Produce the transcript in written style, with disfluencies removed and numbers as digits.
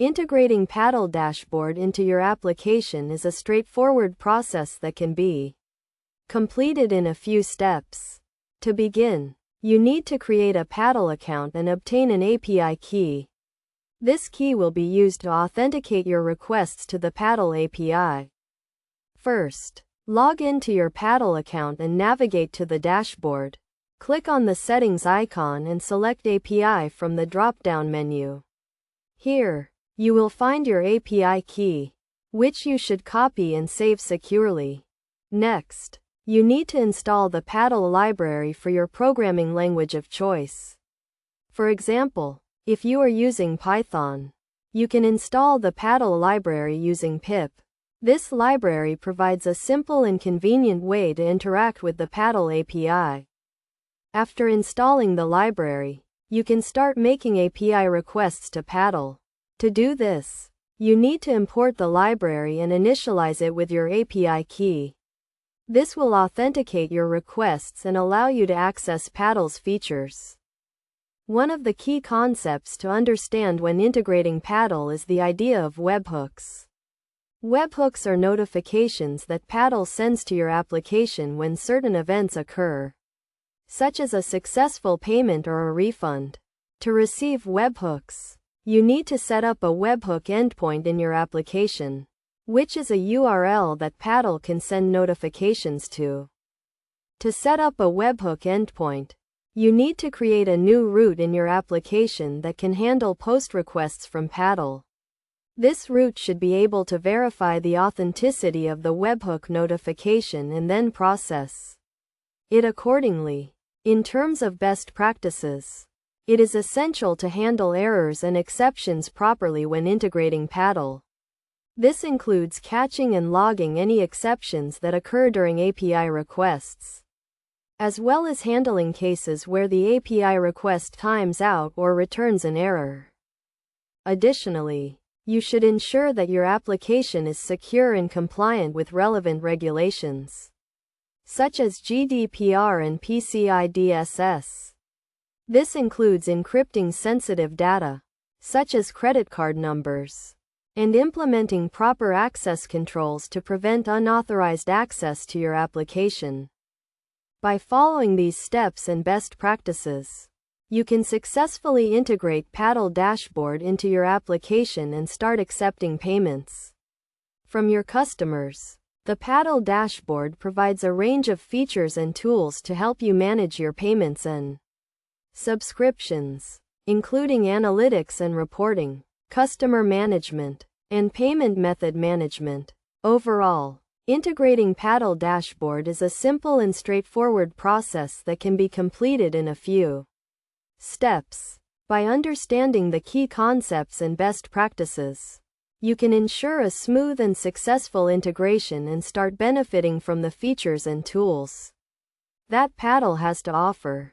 Integrating Paddle Dashboard into your application is a straightforward process that can be completed in a few steps. To begin, you need to create a Paddle account and obtain an API key. This key will be used to authenticate your requests to the Paddle API. First, log into your Paddle account and navigate to the dashboard. Click on the settings icon and select API from the drop-down menu. Here, you will find your API key, which you should copy and save securely. Next, you need to install the Paddle library for your programming language of choice. For example, if you are using Python, you can install the Paddle library using pip. This library provides a simple and convenient way to interact with the Paddle API. After installing the library, you can start making API requests to Paddle. To do this, you need to import the library and initialize it with your API key. This will authenticate your requests and allow you to access Paddle's features. One of the key concepts to understand when integrating Paddle is the idea of webhooks. Webhooks are notifications that Paddle sends to your application when certain events occur, such as a successful payment or a refund. To receive webhooks, you need to set up a webhook endpoint in your application, which is a URL that Paddle can send notifications to. To set up a webhook endpoint, you need to create a new route in your application that can handle post requests from Paddle. This route should be able to verify the authenticity of the webhook notification and then process it accordingly. In terms of best practices, it is essential to handle errors and exceptions properly when integrating Paddle. This includes catching and logging any exceptions that occur during API requests, as well as handling cases where the API request times out or returns an error. Additionally, you should ensure that your application is secure and compliant with relevant regulations, such as GDPR and PCI DSS. This includes encrypting sensitive data, such as credit card numbers, and implementing proper access controls to prevent unauthorized access to your application. By following these steps and best practices, you can successfully integrate Paddle Dashboard into your application and start accepting payments from your customers. The Paddle Dashboard provides a range of features and tools to help you manage your payments and subscriptions, including analytics and reporting, customer management, and payment method management. Overall, integrating Paddle Dashboard is a simple and straightforward process that can be completed in a few steps. By understanding the key concepts and best practices, you can ensure a smooth and successful integration and start benefiting from the features and tools that Paddle has to offer.